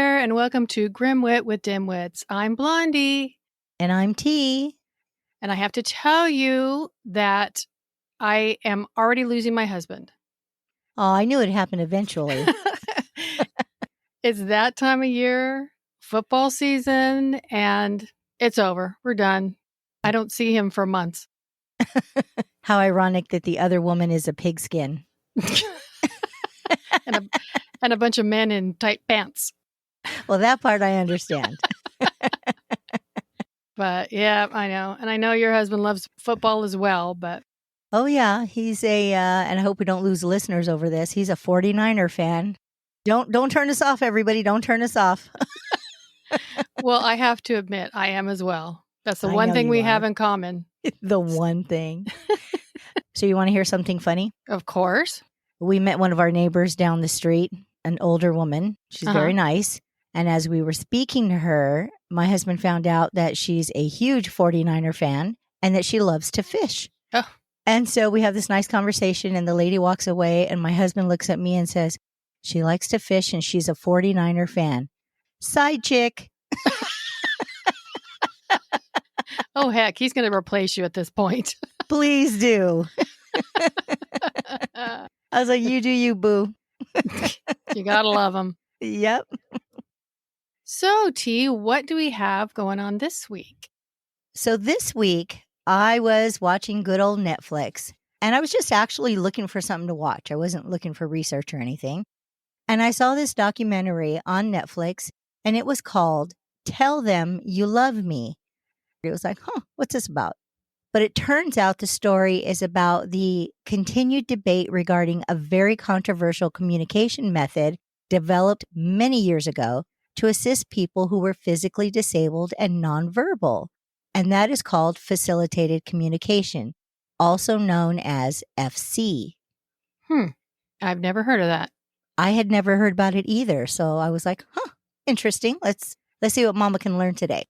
there, and welcome to Grimwit with Dimwits. I'm Blondie. And I'm T. And I have to tell you that I am already losing my husband. Oh, I knew it'd happen eventually. It's that time of year, football season, and it's over. We're done. I don't see him for months. How ironic that the other woman is a pigskin. and a bunch of men in tight pants. Well, that part I understand. But yeah, I know. And I know your husband loves football as well, but. Oh, yeah. He's and I hope we don't lose listeners over this. He's a 49er fan. Don't turn us off, everybody. Don't turn us off. Well, I have to admit, I am as well. That's the one thing we have in common. The one thing. So you want to hear something funny? Of course. We met one of our neighbors down the street, an older woman. She's very nice. And as we were speaking to her, my husband found out that she's a huge 49er fan and that she loves to fish. Oh. And so we have this nice conversation and the lady walks away and my husband looks at me and says, she likes to fish and she's a 49er fan. Side chick. Oh, heck, he's going to replace you at this point. Please do. I was like, you do you, boo. You got to love him. Yep. So, T, what do we have going on this week? So this week, I was watching good old Netflix, and I was just actually looking for something to watch. I wasn't looking for research or anything. And I saw this documentary on Netflix, and it was called Tell Them You Love Me. It was like, what's this about? But it turns out the story is about the continued debate regarding a very controversial communication method developed many years ago to assist people who were physically disabled and nonverbal. And that is called facilitated communication, also known as FC. I've never heard of that. I had never heard about it either. So I was like, interesting. Let's see what Mama can learn today.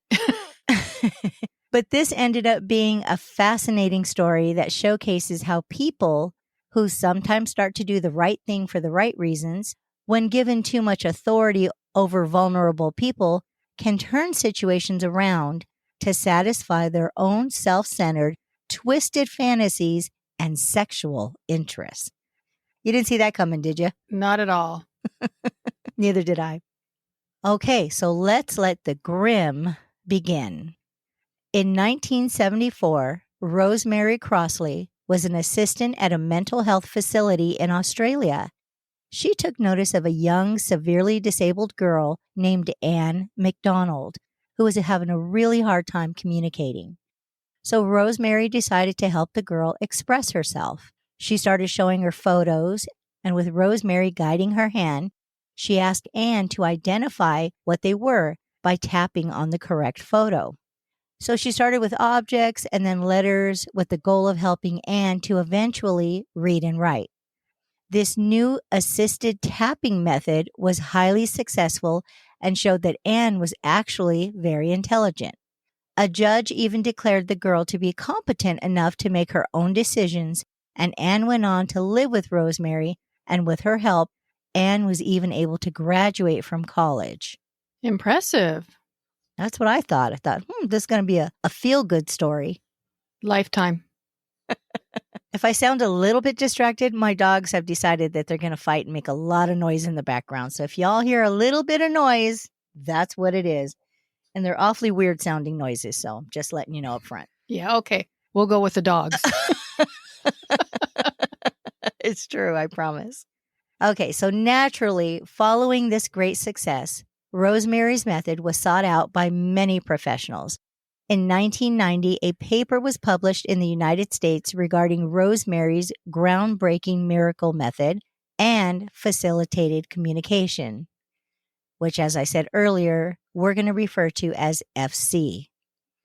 But this ended up being a fascinating story that showcases how people who sometimes start to do the right thing for the right reasons, when given too much authority over vulnerable people, can turn situations around to satisfy their own self-centered, twisted fantasies and sexual interests. You didn't see that coming, did you? Not at all. Neither did I. Okay, so let's let the grim begin. In 1974, Rosemary Crossley was an assistant at a mental health facility in Australia. She took notice of a young, severely disabled girl named Anne McDonald, who was having a really hard time communicating. So Rosemary decided to help the girl express herself. She started showing her photos, and with Rosemary guiding her hand, she asked Anne to identify what they were by tapping on the correct photo. So she started with objects and then letters with the goal of helping Anne to eventually read and write. This new assisted tapping method was highly successful and showed that Anne was actually very intelligent. A judge even declared the girl to be competent enough to make her own decisions, and Anne went on to live with Rosemary, and with her help, Anne was even able to graduate from college. Impressive. That's what I thought. I thought, this is going to be a feel-good story. Lifetime. If I sound a little bit distracted, my dogs have decided that they're going to fight and make a lot of noise in the background. So if y'all hear a little bit of noise, that's what it is. And they're awfully weird sounding noises. So I'm just letting you know up front. Yeah, okay. We'll go with the dogs. It's true, I promise. Okay, so naturally, following this great success, Rosemary's method was sought out by many professionals. In 1990, a paper was published in the United States regarding Rosemary's groundbreaking miracle method and facilitated communication, which, as I said earlier, we're going to refer to as FC.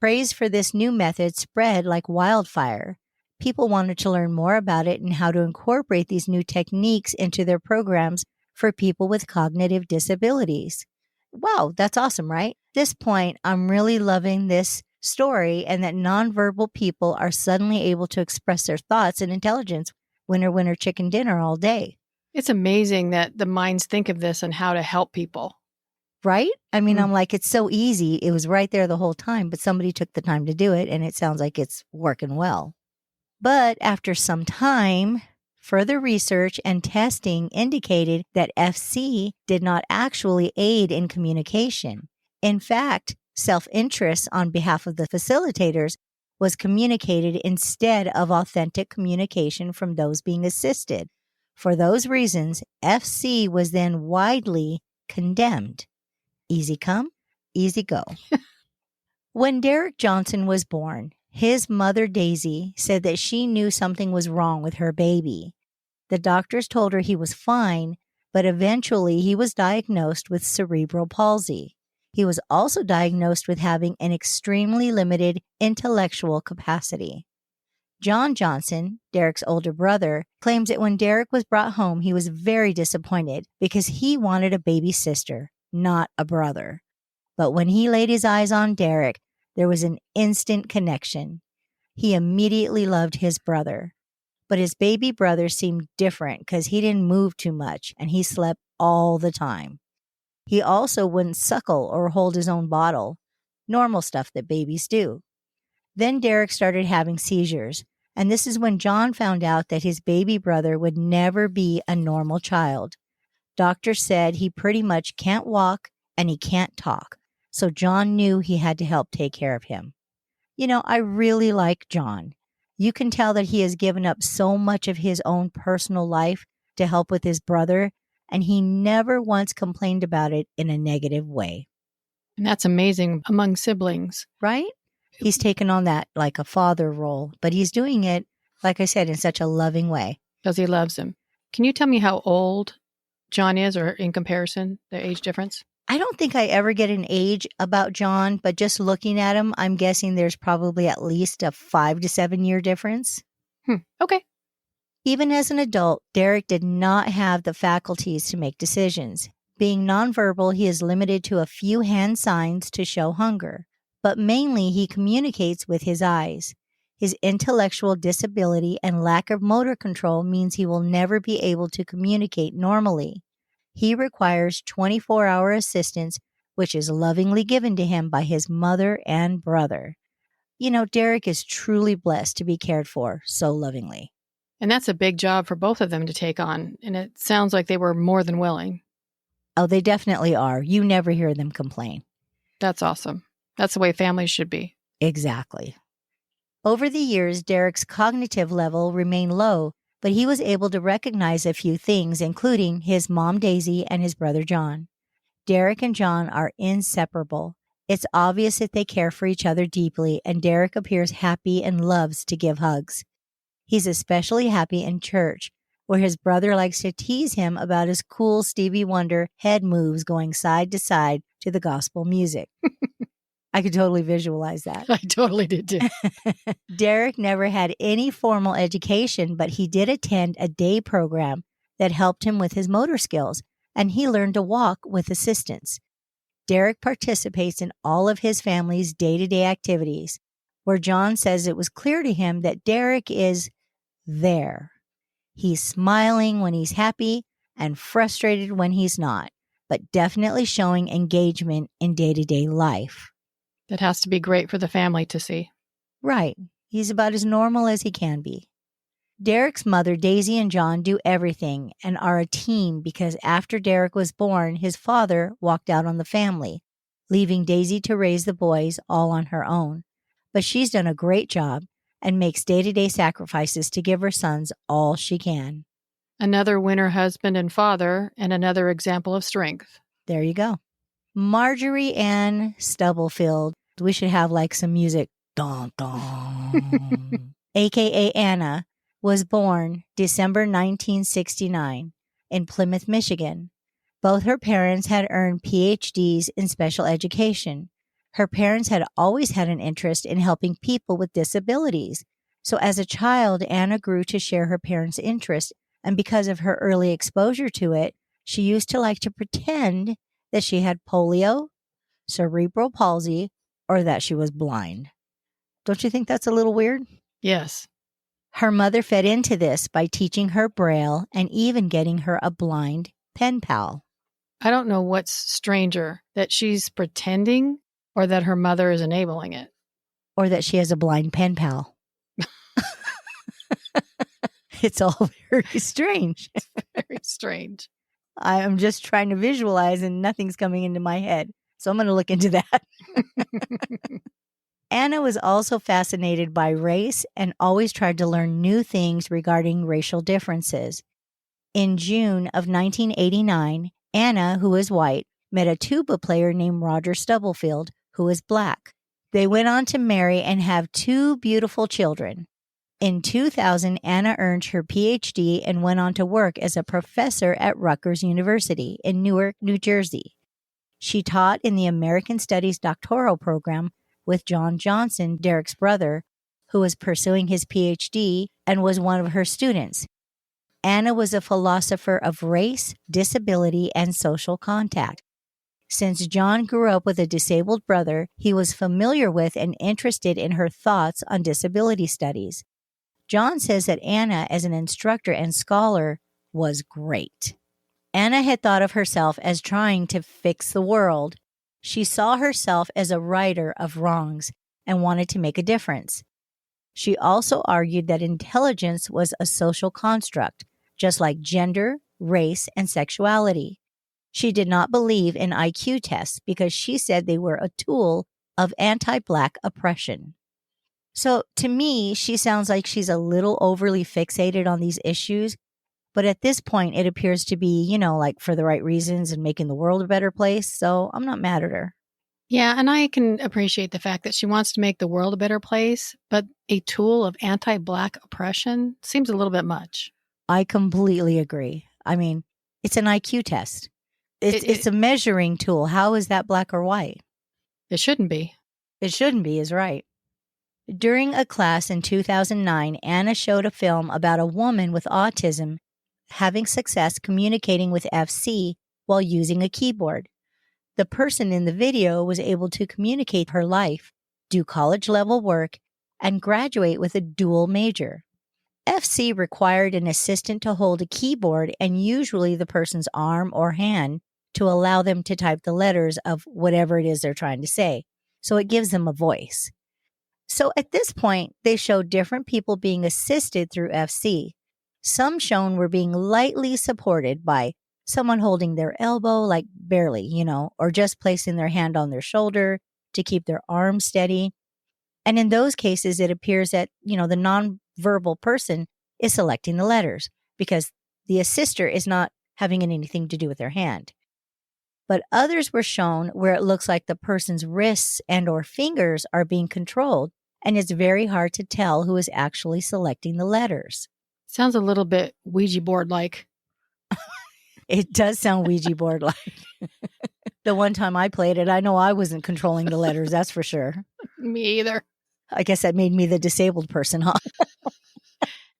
Praise for this new method spread like wildfire. People wanted to learn more about it and how to incorporate these new techniques into their programs for people with cognitive disabilities. Wow, that's awesome, right? At this point, I'm really loving this story and that nonverbal people are suddenly able to express their thoughts and intelligence. Winner, winner, chicken dinner all day. It's amazing that the minds think of this and how to help people. Right? I mean, Mm. I'm like, it's so easy. It was right there the whole time, but somebody took the time to do it, and it sounds like it's working well. But after some time, further research and testing indicated that FC did not actually aid in communication. In fact, self-interest on behalf of the facilitators was communicated instead of authentic communication from those being assisted. For those reasons, FC was then widely condemned. Easy come, easy go. When Derrick Johnson was born, his mother, Daisy, said that she knew something was wrong with her baby. The doctors told her he was fine, but eventually he was diagnosed with cerebral palsy. He was also diagnosed with having an extremely limited intellectual capacity. John Johnson, Derrick's older brother, claims that when Derrick was brought home, he was very disappointed because he wanted a baby sister, not a brother. But when he laid his eyes on Derrick, there was an instant connection. He immediately loved his brother. But his baby brother seemed different because he didn't move too much and he slept all the time. He also wouldn't suckle or hold his own bottle, normal stuff that babies do. Then Derrick started having seizures, and this is when John found out that his baby brother would never be a normal child. Doctors said he pretty much can't walk and he can't talk, so John knew he had to help take care of him. I really like John. You can tell that he has given up so much of his own personal life to help with his brother, and he never once complained about it in a negative way. And that's amazing among siblings. Right? He's taken on that like a father role, but he's doing it, like I said, in such a loving way. Because he loves him. Can you tell me how old John is, or in comparison, the age difference? I don't think I ever get an age about John, but just looking at him, I'm guessing there's probably at least a 5 to 7 year difference. Okay. Even as an adult, Derrick did not have the faculties to make decisions. Being nonverbal, he is limited to a few hand signs to show hunger, but mainly he communicates with his eyes. His intellectual disability and lack of motor control means he will never be able to communicate normally. He requires 24-hour assistance, which is lovingly given to him by his mother and brother. Derrick is truly blessed to be cared for so lovingly. And that's a big job for both of them to take on. And it sounds like they were more than willing. Oh, they definitely are. You never hear them complain. That's awesome. That's the way families should be. Exactly. Over the years, Derrick's cognitive level remained low, but he was able to recognize a few things, including his mom, Daisy, and his brother, John. Derrick and John are inseparable. It's obvious that they care for each other deeply, and Derrick appears happy and loves to give hugs. He's especially happy in church, where his brother likes to tease him about his cool Stevie Wonder head moves going side to side to the gospel music. I could totally visualize that. I totally did too. Derrick never had any formal education, but he did attend a day program that helped him with his motor skills, and he learned to walk with assistance. Derrick participates in all of his family's day-to-day activities, where John says it was clear to him that Derrick is there. He's smiling when he's happy and frustrated when he's not, but definitely showing engagement in day-to-day life. That has to be great for the family to see. Right. He's about as normal as he can be. Derrick's mother, Daisy, and John do everything and are a team because after Derrick was born, his father walked out on the family, leaving Daisy to raise the boys all on her own. But she's done a great job and makes day-to-day sacrifices to give her sons all she can. Another winner husband and father, and another example of strength. There you go. Marjorie Ann Stubblefield. We should have like some music. Dun, dun. AKA Anna, was born December 1969 in Plymouth, Michigan. Both her parents had earned PhDs in special education. Her parents had always had an interest in helping people with disabilities. So as a child, Anna grew to share her parents' interest, and because of her early exposure to it, she used to like to pretend that she had polio, cerebral palsy, or that she was blind. Don't you think that's a little weird? Yes. Her mother fed into this by teaching her Braille and even getting her a blind pen pal. I don't know what's stranger, that she's pretending or that her mother is enabling it. Or that she has a blind pen pal. It's all very strange. Very strange. I'm just trying to visualize and nothing's coming into my head. So I'm going to look into that. Anna was also fascinated by race and always tried to learn new things regarding racial differences. In June of 1989, Anna, who is white, met a tuba player named Roger Stubblefield, who is black. They went on to marry and have 2 beautiful children. In 2000, Anna earned her PhD and went on to work as a professor at Rutgers University in Newark, New Jersey. She taught in the American Studies doctoral program with John Johnson, Derrick's brother, who was pursuing his PhD and was one of her students. Anna was a philosopher of race, disability, and social contact. Since John grew up with a disabled brother, he was familiar with and interested in her thoughts on disability studies. John says that Anna, as an instructor and scholar, was great. Anna had thought of herself as trying to fix the world. She saw herself as a righter of wrongs and wanted to make a difference. She also argued that intelligence was a social construct, just like gender, race, and sexuality. She did not believe in IQ tests because she said they were a tool of anti-Black oppression. So to me, she sounds like she's a little overly fixated on these issues. But at this point, it appears to be, like for the right reasons and making the world a better place. So I'm not mad at her. Yeah, and I can appreciate the fact that she wants to make the world a better place, but a tool of anti-Black oppression seems a little bit much. I completely agree. I mean, it's an IQ test. It's a measuring tool. How is that black or white? It shouldn't be. It shouldn't be, is right. During a class in 2009, Anna showed a film about a woman with autism having success communicating with FC while using a keyboard. The person in the video was able to communicate her life, do college-level work, and graduate with a dual major. FC required an assistant to hold a keyboard and usually the person's arm or hand to allow them to type the letters of whatever it is they're trying to say. So it gives them a voice. So at this point, they showed different people being assisted through FC. Some shown were being lightly supported by someone holding their elbow, like barely, or just placing their hand on their shoulder to keep their arm steady. And in those cases, it appears that, the nonverbal person is selecting the letters because the assister is not having anything to do with their hand. But others were shown where it looks like the person's wrists and or fingers are being controlled, and it's very hard to tell who is actually selecting the letters. Sounds a little bit Ouija board-like. It does sound Ouija board-like. The one time I played it, I know I wasn't controlling the letters, that's for sure. Me either. I guess that made me the disabled person, huh?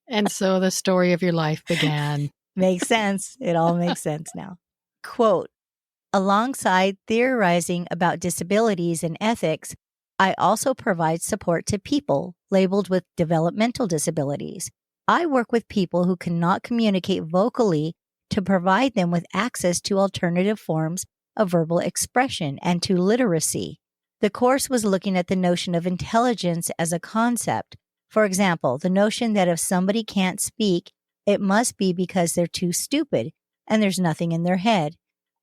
And so the story of your life began. Makes sense. It all makes sense now. Quote, alongside theorizing about disabilities and ethics, I also provide support to people labeled with developmental disabilities. I work with people who cannot communicate vocally to provide them with access to alternative forms of verbal expression and to literacy. The course was looking at the notion of intelligence as a concept. For example, the notion that if somebody can't speak, it must be because they're too stupid and there's nothing in their head.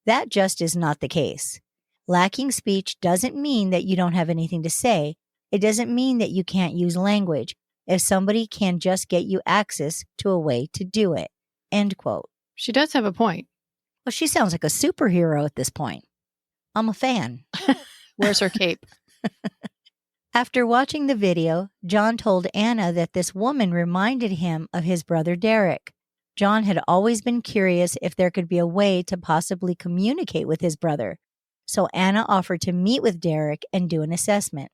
That just is not the case. Lacking speech doesn't mean that you don't have anything to say. It doesn't mean that you can't use language if somebody can just get you access to a way to do it. End quote. She does have a point. Well, she sounds like a superhero at this point. I'm a fan. Where's her cape? After watching the video, John told Anna that this woman reminded him of his brother Derrick. John had always been curious if there could be a way to possibly communicate with his brother, so Anna offered to meet with Derrick and do an assessment.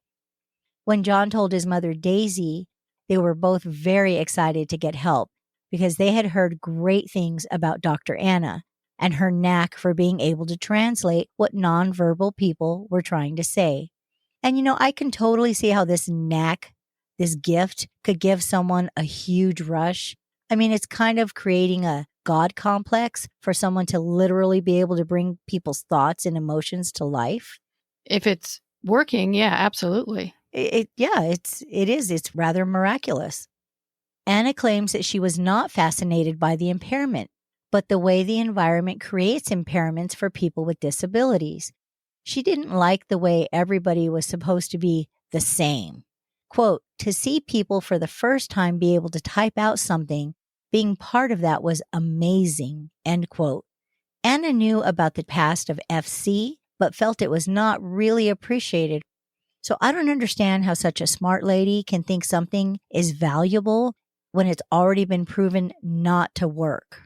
When John told his mother Daisy, they were both very excited to get help because they had heard great things about Dr. Anna and her knack for being able to translate what nonverbal people were trying to say. And I can totally see how this knack, this gift, could give someone a huge rush. I mean, it's kind of creating a God complex for someone to literally be able to bring people's thoughts and emotions to life? If it's working, yeah, absolutely. It is. It's rather miraculous. Anna claims that she was not fascinated by the impairment, but the way the environment creates impairments for people with disabilities. She didn't like the way everybody was supposed to be the same. Quote, to see people for the first time be able to type out something, being part of that was amazing, end quote. Anna knew about the past of FC, but felt it was not really appreciated. So I don't understand how such a smart lady can think something is valuable when it's already been proven not to work.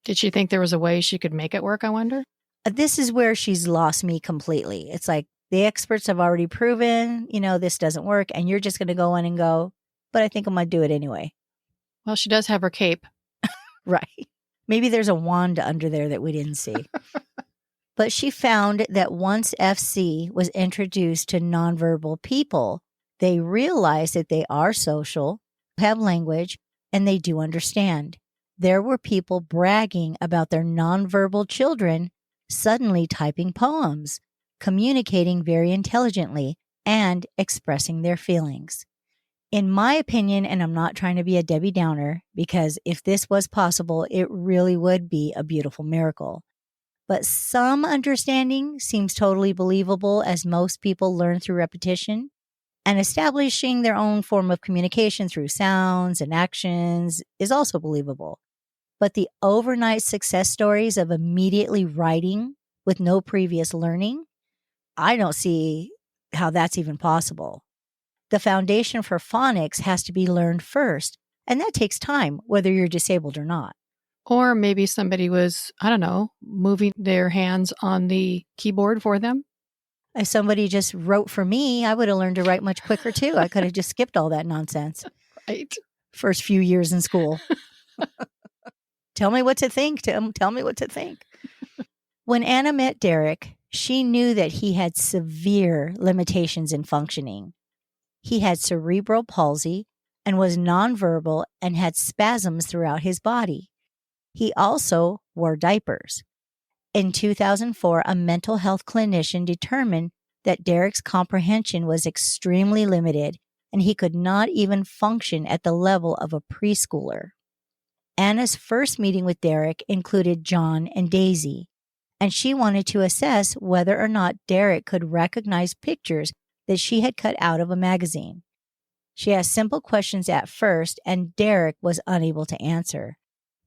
Did she think there was a way she could make it work, I wonder? This is where she's lost me completely. It's like the experts have already proven, this doesn't work, and you're just going to go in and go, but I think I'm going to do it anyway. Well, she does have her cape. Right. Maybe there's a wand under there that we didn't see. But she found that once FC was introduced to nonverbal people, they realized that they are social, have language, and they do understand. There were people bragging about their nonverbal children suddenly typing poems, communicating very intelligently, and expressing their feelings. In my opinion, and I'm not trying to be a Debbie Downer, because if this was possible, it really would be a beautiful miracle. But some understanding seems totally believable as most people learn through repetition, and establishing their own form of communication through sounds and actions is also believable. But the overnight success stories of immediately writing with no previous learning, I don't see how that's even possible. The foundation for phonics has to be learned first, and that takes time, whether you're disabled or not. Or maybe somebody was, I don't know, moving their hands on the keyboard for them. If somebody just wrote for me, I would have learned to write much quicker too. I could have just skipped all that nonsense. Right. First few years in school. Tell me what to think, Tim. Tell me what to think. When Anna met Derrick, she knew that he had severe limitations in functioning. He had cerebral palsy and was nonverbal and had spasms throughout his body. He also wore diapers. In 2004, a mental health clinician determined that Derrick's comprehension was extremely limited and he could not even function at the level of a preschooler. Anna's first meeting with Derrick included John and Daisy, and she wanted to assess whether or not Derrick could recognize pictures that she had cut out of a magazine. She asked simple questions at first, and Derrick was unable to answer.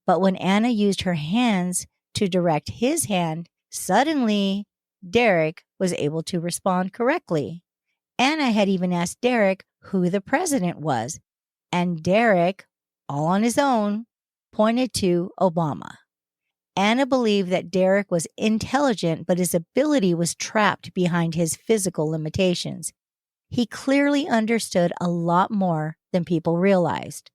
But when Anna used her hands to direct his hand, suddenly Derrick was able to respond correctly. Anna had even asked Derrick who the president was, and Derrick, all on his own, pointed to Obama. Anna believed that Derrick was intelligent, but his ability was trapped behind his physical limitations. He clearly understood a lot more than people realized.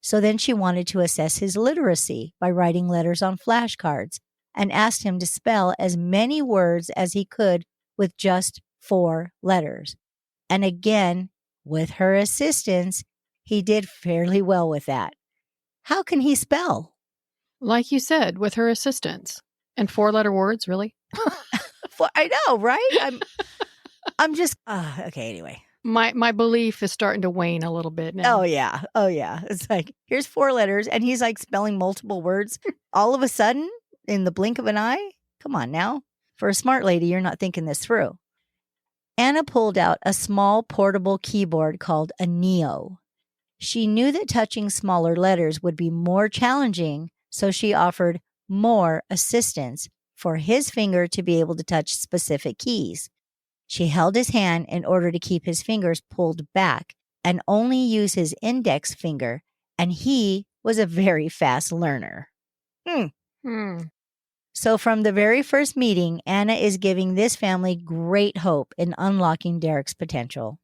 So then she wanted to assess his literacy by writing letters on flashcards and asked him to spell as many words as he could with just 4 letters. And again, with her assistance, he did fairly well with that. How can he spell? Like you said, with her assistance. And 4-letter words, really? I know, right? I'm just, okay, anyway. My belief is starting to wane a little bit now. Oh, yeah. It's like, here's 4 letters, and he's like spelling multiple words all of a sudden in the blink of an eye. Come on now. For a smart lady, you're not thinking this through. Anna pulled out a small portable keyboard called a Neo. She knew that touching smaller letters would be more challenging, so she offered more assistance for his finger to be able to touch specific keys. She held his hand in order to keep his fingers pulled back and only use his index finger, and he was a very fast learner. So from the very first meeting, Anna is giving this family great hope in unlocking Derrick's potential.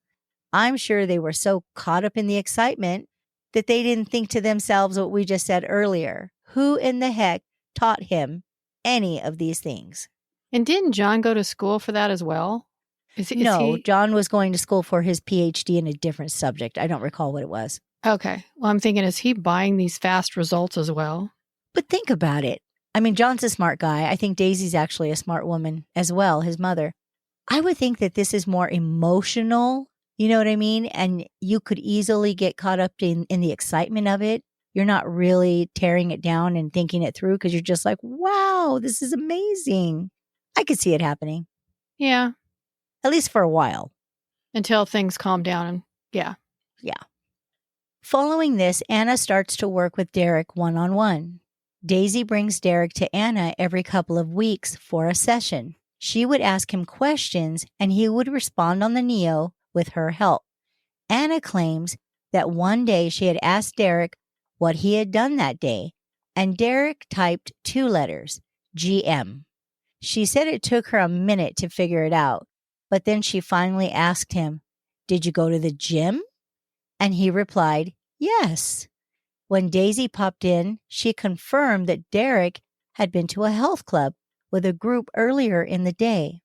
I'm sure they were so caught up in the excitement that they didn't think to themselves what we just said earlier. Who in the heck taught him any of these things? And didn't John go to school for that as well? No, John was going to school for his PhD in a different subject. I don't recall what it was. Okay. Well, I'm thinking, is he buying these fast results as well? But think about it. I mean, John's a smart guy. I think Daisy's actually a smart woman as well, his mother. I would think that this is more emotional, you know what I mean? And you could easily get caught up in the excitement of it. You're not really tearing it down and thinking it through because you're just like, wow, this is amazing. I could see it happening, Yeah. at least for a while. Until things calm down. And yeah. Yeah. Following this, Anna starts to work with Derrick one-on-one. Daisy brings Derrick to Anna every couple of weeks for a session. She would ask him questions and he would respond on the Neo with her help. Anna claims that one day she had asked Derrick what he had done that day, and Derrick typed 2 letters, GM. She said it took her a minute to figure it out, but then she finally asked him, "Did you go to the gym?" And he replied, "Yes." When Daisy popped in, she confirmed that Derrick had been to a health club with a group earlier in the day.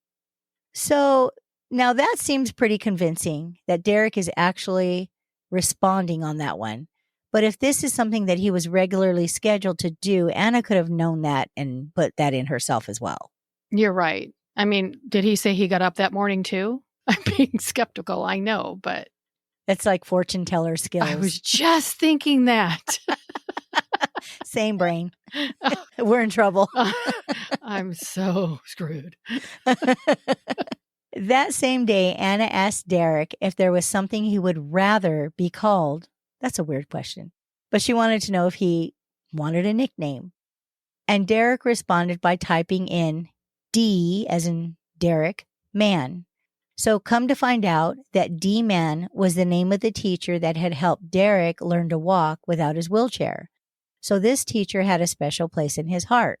So now that seems pretty convincing that Derrick is actually responding on that one. But if this is something that he was regularly scheduled to do, Anna could have known that and put that in herself as well. You're right. I mean, did he say he got up that morning too? I'm being skeptical, I know, but It's like fortune teller skills. I was just thinking that. Same brain. We're in trouble. I'm so screwed. That same day, Anna asked Derrick if there was something he would rather be called. That's a weird question. But she wanted to know if he wanted a nickname. And Derrick responded by typing in D, as in Derrick, man. So come to find out that D-Man was the name of the teacher that had helped Derrick learn to walk without his wheelchair. So this teacher had a special place in his heart.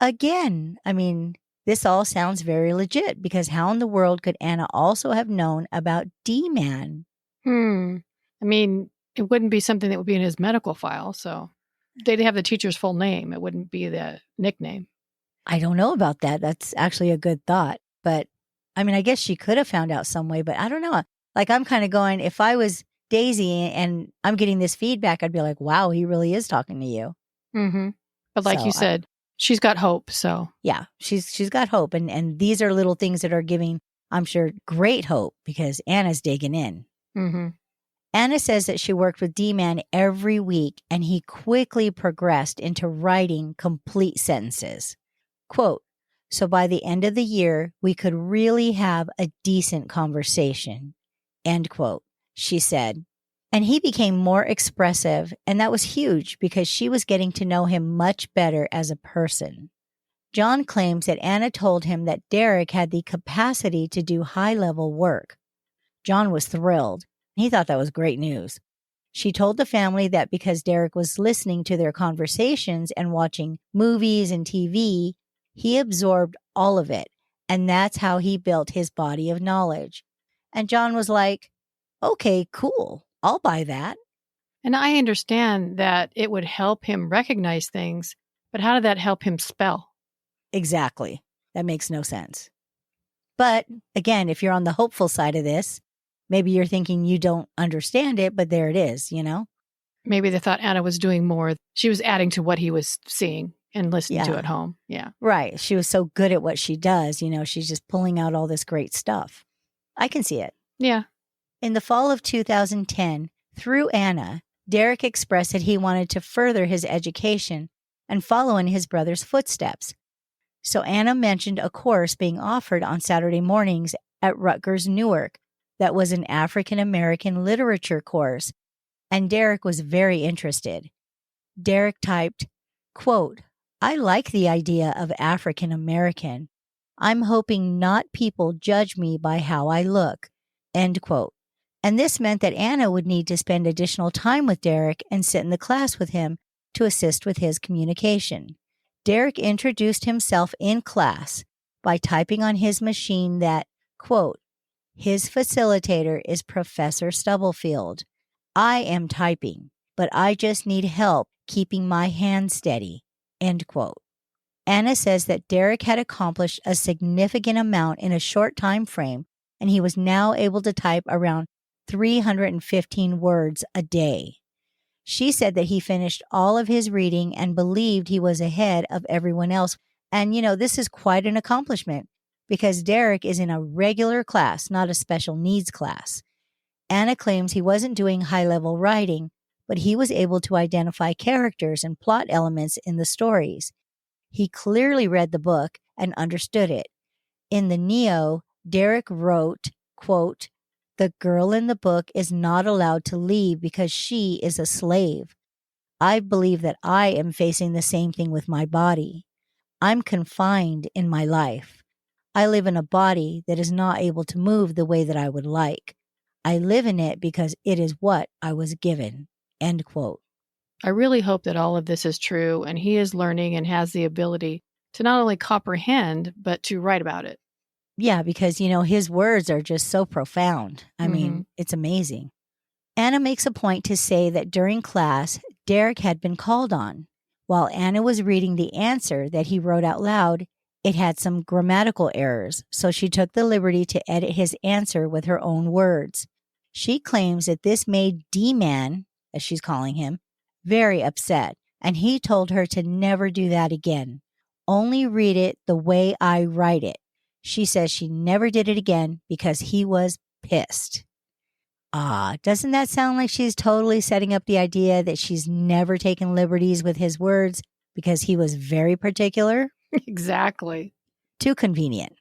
Again, I mean, this all sounds very legit because how in the world could Anna also have known about D-Man? I mean, it wouldn't be something that would be in his medical file, so they'd have the teacher's full name. It wouldn't be the nickname. I don't know about that. That's actually a good thought. But I mean, I guess she could have found out some way, but I don't know. Like, I'm kind of going, if I was Daisy and I'm getting this feedback, I'd be like, wow, he really is talking to you. Mm-hmm. But like So you said, she's got hope. So yeah, she's got hope. And these are little things that are giving, I'm sure, great hope because Anna's digging in. mm-hmm. Anna says that she worked with D-Man every week and he quickly progressed into writing complete sentences. Quote, so by the end of the year, we could really have a decent conversation, end quote, she said. And he became more expressive, and that was huge because she was getting to know him much better as a person. John claims that Anna told him that Derrick had the capacity to do high-level work. John was thrilled. He thought that was great news. She told the family that because Derrick was listening to their conversations and watching movies and TV, he absorbed all of it, and that's how he built his body of knowledge. And John was like, okay, cool. I'll buy that. And I understand that it would help him recognize things, but how did that help him spell? Exactly. That makes no sense. But again, if you're on the hopeful side of this, maybe you're thinking you don't understand it, but there it is, you know? Maybe they thought Anna was doing more. She was adding to what he was seeing and listening to at home. Yeah. Right. She was so good at what she does. You know, she's just pulling out all this great stuff. I can see it. Yeah. In the fall of 2010, through Anna, Derrick expressed that he wanted to further his education and follow in his brother's footsteps. So Anna mentioned a course being offered on Saturday mornings at Rutgers Newark that was an African American literature course, and Derrick was very interested. Derrick typed, quote, I like the idea of African American. I'm hoping not people judge me by how I look, end quote. And this meant that Anna would need to spend additional time with Derrick and sit in the class with him to assist with his communication. Derrick introduced himself in class by typing on his machine that, quote, his facilitator is Professor Stubblefield. I am typing, but I just need help keeping my hand steady, end quote. Anna says that Derrick had accomplished a significant amount in a short time frame, and he was now able to type around 315 words a day. She said that he finished all of his reading and believed he was ahead of everyone else. And, this is quite an accomplishment because Derrick is in a regular class, not a special needs class. Anna claims he wasn't doing high-level writing, but he was able to identify characters and plot elements in the stories. He clearly read the book and understood it. In the Neo, Derrick wrote, quote, "The girl in the book is not allowed to leave because she is a slave. I believe that I am facing the same thing with my body. I'm confined in my life. I live in a body that is not able to move the way that I would like. I live in it because it is what I was given." End quote. I really hope that all of this is true and he is learning and has the ability to not only comprehend, but to write about it. Yeah, because, his words are just so profound. I mean, it's amazing. Anna makes a point to say that during class, Derrick had been called on. While Anna was reading the answer that he wrote out loud, it had some grammatical errors, so she took the liberty to edit his answer with her own words. She claims that this made D-Man, as she's calling him, very upset, and he told her to never do that again. Only read it the way I write it. She says she never did it again because he was pissed. Doesn't that sound like she's totally setting up the idea that she's never taken liberties with his words because he was very particular? Exactly. Too convenient.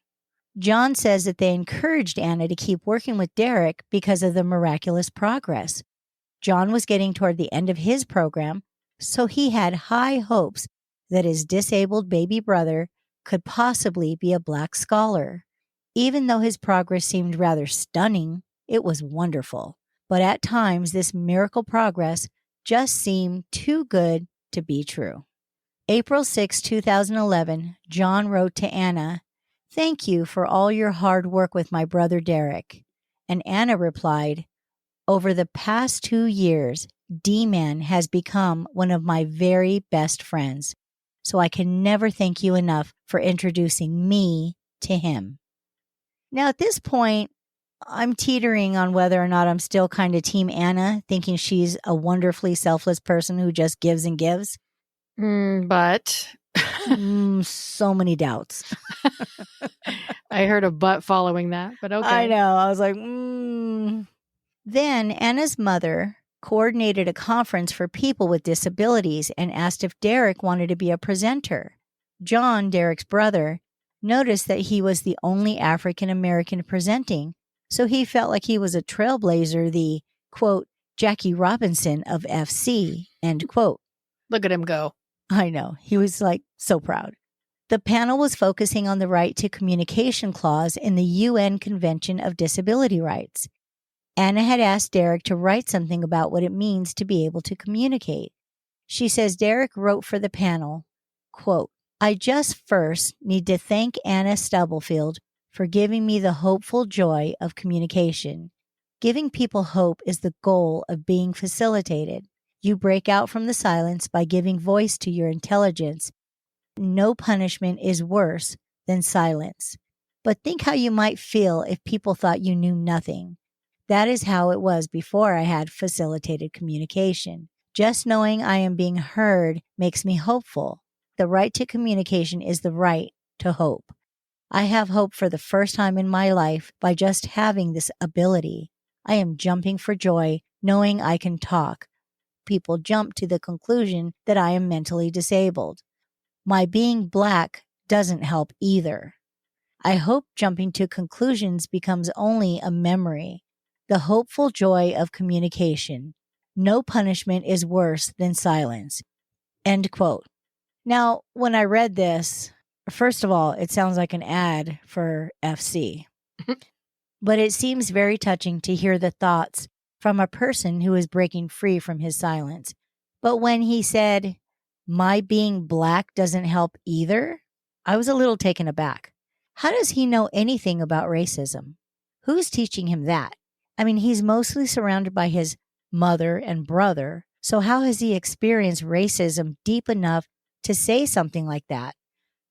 John says that they encouraged Anna to keep working with Derrick because of the miraculous progress. John was getting toward the end of his program, so he had high hopes that his disabled baby brother could possibly be a Black scholar. Even though his progress seemed rather stunning, it was wonderful. But at times, this miracle progress just seemed too good to be true. April 6, 2011, John wrote to Anna, "Thank you for all your hard work with my brother Derrick." And Anna replied, "Over the past 2 years, D-Man has become one of my very best friends. So I can never thank you enough for introducing me to him." Now, at this point, I'm teetering on whether or not I'm still kind of Team Anna, thinking she's a wonderfully selfless person who just gives and gives. But So many doubts. I heard a but following that, but okay. I know. I was like, Then Anna's mother coordinated a conference for people with disabilities and asked if Derrick wanted to be a presenter. John, Derrick's brother, noticed that he was the only African American presenting, so he felt like he was a trailblazer, the, quote, Jackie Robinson of FC, end quote. Look at him go. I know. He was like so proud. The panel was focusing on the right to communication clause in the UN Convention of Disability Rights. Anna had asked Derrick to write something about what it means to be able to communicate. She says Derrick wrote for the panel, quote, "I just first need to thank Anna Stubblefield for giving me the hopeful joy of communication. Giving people hope is the goal of being facilitated. You break out from the silence by giving voice to your intelligence. No punishment is worse than silence. But think how you might feel if people thought you knew nothing. That is how it was before I had facilitated communication. Just knowing I am being heard makes me hopeful. The right to communication is the right to hope. I have hope for the first time in my life by just having this ability. I am jumping for joy knowing I can talk. People jump to the conclusion that I am mentally disabled. My being Black doesn't help either. I hope jumping to conclusions becomes only a memory. The hopeful joy of communication. No punishment is worse than silence." End quote. Now, when I read this, first of all, it sounds like an ad for FC. But it seems very touching to hear the thoughts from a person who is breaking free from his silence. But when he said, "My being Black doesn't help either," I was a little taken aback. How does he know anything about racism? Who's teaching him that? I mean, he's mostly surrounded by his mother and brother. So how has he experienced racism deep enough to say something like that?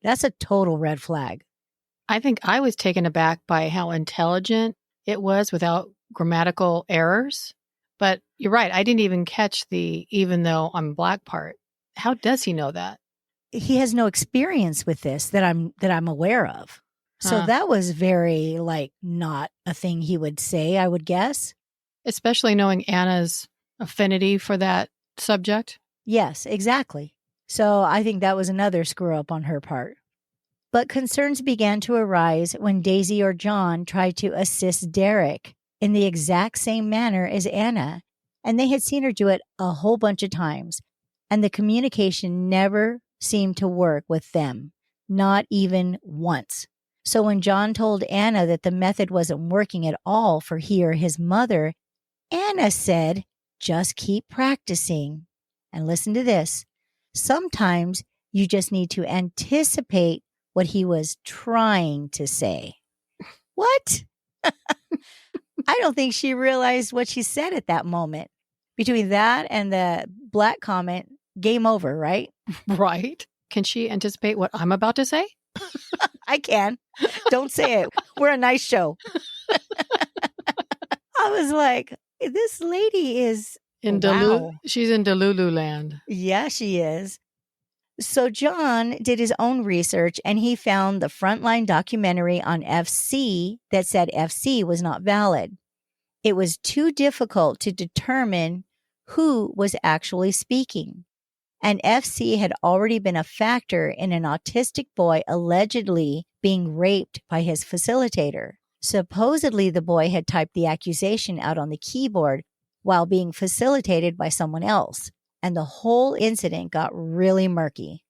That's a total red flag. I think I was taken aback by how intelligent it was without grammatical errors. But you're right. I didn't even catch the even though I'm black part. How does he know that? He has no experience with this that I'm aware of. So Huh. that was very like not a thing he would say, I would guess. Especially knowing Anna's affinity for that subject. Yes, exactly. So I think that was another screw up on her part. But concerns began to arise when Daisy or John tried to assist Derrick in the exact same manner as Anna, and they had seen her do it a whole bunch of times, and the communication never seemed to work with them, not even once. So when John told Anna that the method wasn't working at all for he or his mother, Anna said, just keep practicing. And listen to this. Sometimes you just need to anticipate what he was trying to say. What? I don't think she realized what she said at that moment. Between that and the black comment, game over, right? Right. Can she anticipate what I'm about to say? I can. Don't say it. We're a nice show. I was like, this lady is, wow. She's in Delulu land. Yeah, she is. So John did his own research and he found the Frontline documentary on FC that said FC was not valid. It was too difficult to determine who was actually speaking. And FC had already been a factor in an autistic boy allegedly being raped by his facilitator. Supposedly, the boy had typed the accusation out on the keyboard while being facilitated by someone else. And the whole incident got really murky.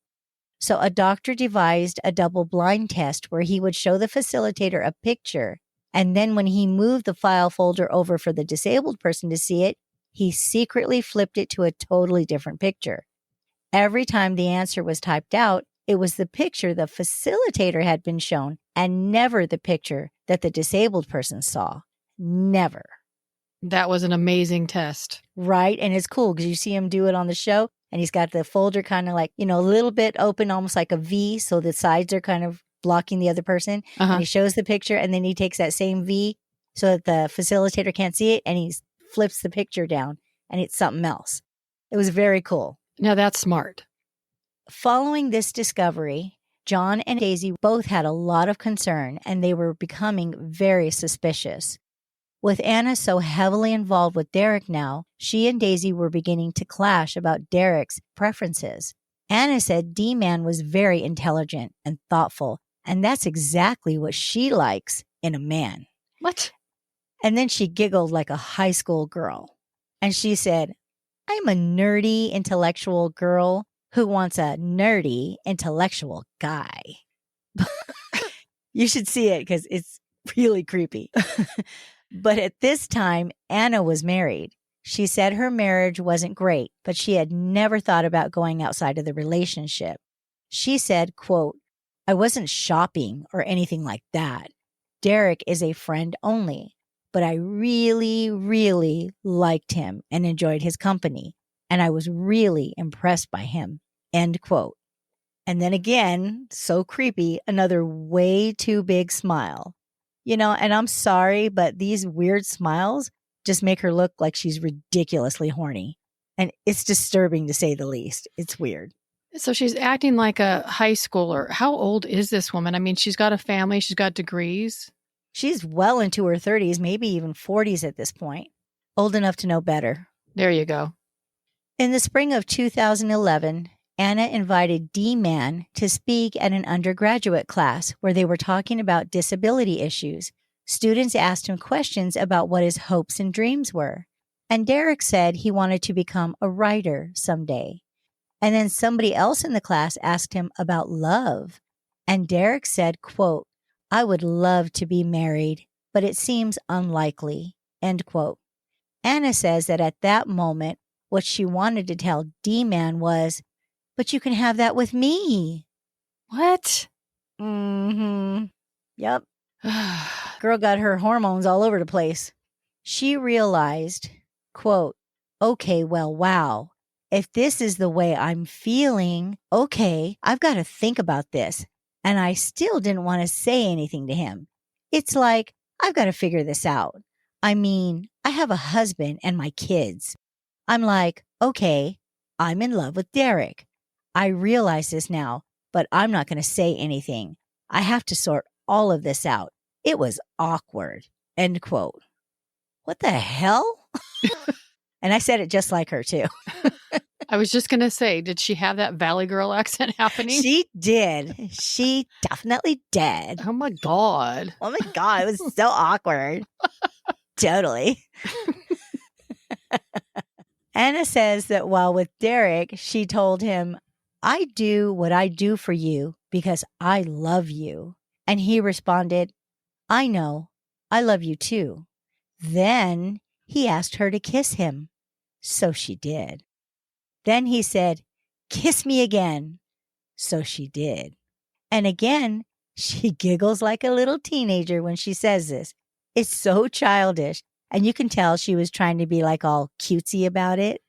So a doctor devised a double-blind test where he would show the facilitator a picture, and then when he moved the file folder over for the disabled person to see it, he secretly flipped it to a totally different picture. Every time the answer was typed out, it was the picture the facilitator had been shown and never the picture that the disabled person saw. Never. That was an amazing test. Right? And it's cool because you see him do it on the show and he's got the folder kind of like, a little bit open, almost like a V. So the sides are kind of blocking the other person. Uh-huh. And he shows the picture and then he takes that same V so that the facilitator can't see it and he flips the picture down and it's something else. It was very cool. Now that's smart. Following this discovery, John and Daisy both had a lot of concern and they were becoming very suspicious. With Anna so heavily involved with Derrick now, she and Daisy were beginning to clash about Derrick's preferences. Anna said D-Man was very intelligent and thoughtful, and that's exactly what she likes in a man. What? And then she giggled like a high school girl. And she said, I'm a nerdy, intellectual girl who wants a nerdy, intellectual guy. You should see it because it's really creepy. But at this time, Anna was married. She said her marriage wasn't great, but she had never thought about going outside of the relationship. She said, quote, I wasn't shopping or anything like that. Derrick is a friend only, but I really, really liked him and enjoyed his company, and I was really impressed by him, end quote. And then again, so creepy, another way too big smile. And I'm sorry, but these weird smiles just make her look like she's ridiculously horny. And it's disturbing to say the least. It's weird. So she's acting like a high schooler. How old is this woman? I mean, she's got a family, she's got degrees. She's well into her 30s, maybe even 40s at this point. Old enough to know better. There you go. In the spring of 2011, Anna invited D-Man to speak at an undergraduate class where they were talking about disability issues. Students asked him questions about what his hopes and dreams were. And Derrick said he wanted to become a writer someday. And then somebody else in the class asked him about love. And Derrick said, quote, I would love to be married, but it seems unlikely, end quote. Anna says that at that moment, what she wanted to tell D-Man was, but you can have that with me. What? Mm-hmm. Yep. Girl got her hormones all over the place. She realized, quote, okay, well, wow. If this is the way I'm feeling, okay, I've got to think about this. And I still didn't want to say anything to him. It's like, I've got to figure this out. I mean, I have a husband and my kids. I'm like, okay, I'm in love with Derrick. I realize this now, but I'm not going to say anything. I have to sort all of this out. It was awkward. End quote. What the hell? And I said it just like her, too. I was just going to say, did she have that Valley Girl accent happening? She did. She definitely did. Oh my God. Oh my God. It was so awkward. Totally. Anna says that while with Derrick, she told him, I do what I do for you because I love you. And he responded, I know. I love you too. Then he asked her to kiss him. So she did. Then he said, kiss me again. So she did. And again, she giggles like a little teenager when she says this. It's so childish. And you can tell she was trying to be like all cutesy about it.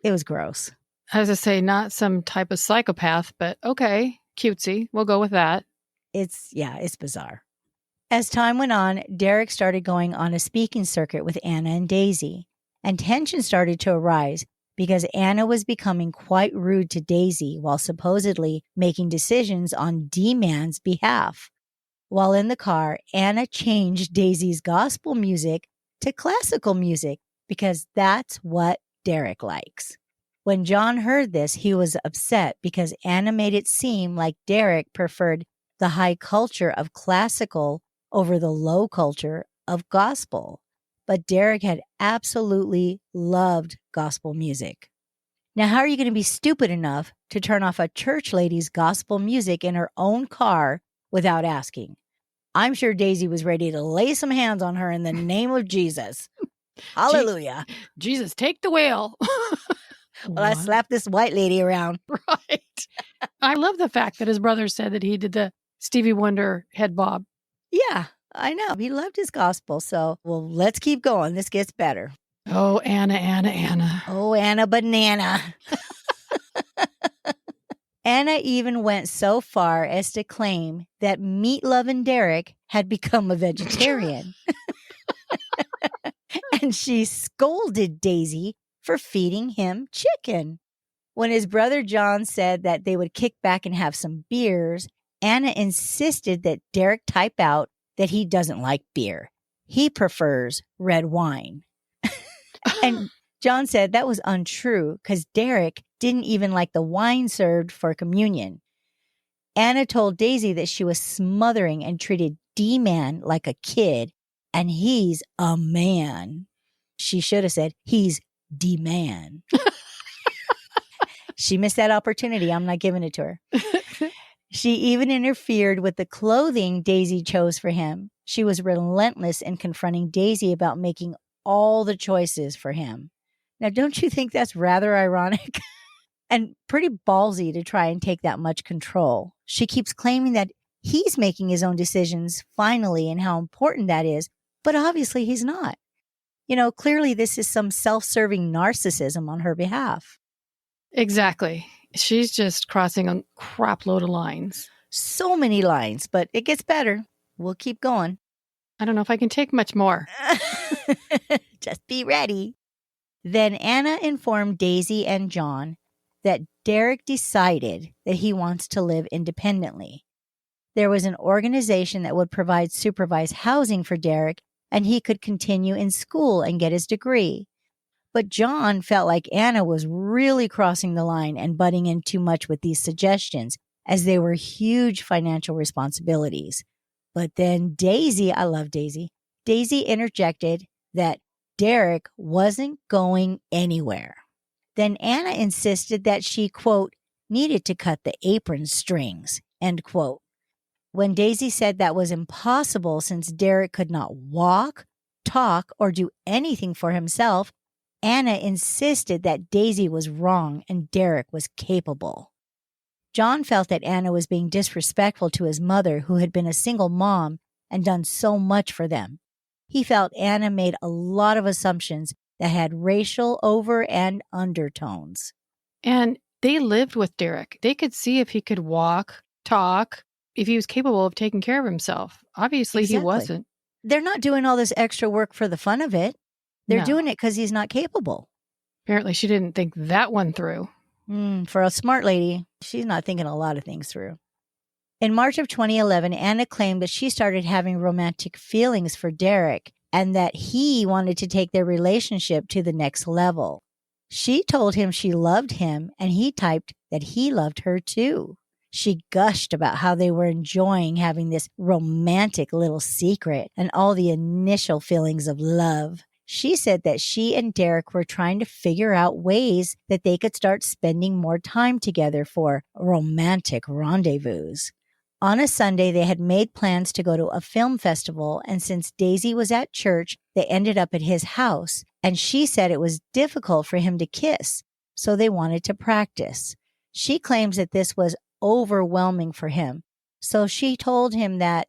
It was gross. As I say, not some type of psychopath, but okay, cutesy. We'll go with that. It's bizarre. As time went on, Derrick started going on a speaking circuit with Anna and Daisy, and tension started to arise because Anna was becoming quite rude to Daisy while supposedly making decisions on D-Man's behalf. While in the car, Anna changed Daisy's gospel music to classical music because that's what Derrick likes. When John heard this, he was upset because Anna made it seem like Derrick preferred the high culture of classical over the low culture of gospel. But Derrick had absolutely loved gospel music. Now, how are you going to be stupid enough to turn off a church lady's gospel music in her own car without asking? I'm sure Daisy was ready to lay some hands on her in the name of Jesus. Hallelujah. Jesus, take the wheel. Well, I slapped this white lady around. Right. I love the fact that his brother said that he did the Stevie Wonder head bob. Yeah, I know. He loved his gospel. So, well, let's keep going. This gets better. Oh, Anna. Oh, Anna Banana. Anna even went so far as to claim that meat-loving Derrick had become a vegetarian. And she scolded Daisy for feeding him chicken. When his brother John said that they would kick back and have some beers, Anna insisted that Derrick type out that he doesn't like beer. He prefers red wine. And John said that was untrue because Derrick didn't even like the wine served for communion. Anna told Daisy that she was smothering and treated D-Man like a kid, and he's a man. She should have said, he's D-Man. She missed that opportunity. I'm not giving it to her. She even interfered with the clothing Daisy chose for him. She was relentless in confronting Daisy about making all the choices for him. Now, don't you think that's rather ironic? And pretty ballsy to try and take that much control. She keeps claiming that he's making his own decisions finally and how important that is, but obviously he's not. You know, clearly this is some self-serving narcissism on her behalf. Exactly. She's just crossing a crap load of lines. So many lines, but it gets better. We'll keep going. I don't know if I can take much more. Just be ready. Then Anna informed Daisy and John that Derrick decided that he wants to live independently. There was an organization that would provide supervised housing for Derrick, and he could continue in school and get his degree. But John felt like Anna was really crossing the line and butting in too much with these suggestions, as they were huge financial responsibilities. But then Daisy, I love Daisy, Daisy interjected that Derrick wasn't going anywhere. Then Anna insisted that she, quote, needed to cut the apron strings, end quote. When Daisy said that was impossible since Derrick could not walk, talk, or do anything for himself, Anna insisted that Daisy was wrong and Derrick was capable. John felt that Anna was being disrespectful to his mother, who had been a single mom and done so much for them. He felt Anna made a lot of assumptions that had racial over and undertones. And they lived with Derrick. They could see if he could walk, talk, if he was capable of taking care of himself. Obviously, Exactly. he wasn't. They're not doing all this extra work for the fun of it. They're No. doing it because he's not capable. Apparently, she didn't think that one through. For a smart lady, she's not thinking a lot of things through. In March of 2011, Anna claimed that she started having romantic feelings for Derrick and that he wanted to take their relationship to the next level. She told him she loved him, and he typed that he loved her too. She gushed about how they were enjoying having this romantic little secret and all the initial feelings of love. She said that she and Derrick were trying to figure out ways that they could start spending more time together for romantic rendezvous. On a Sunday, they had made plans to go to a film festival, and since Daisy was at church, they ended up at his house, and she said it was difficult for him to kiss, so they wanted to practice. She claims that this was overwhelming for him, so she told him that,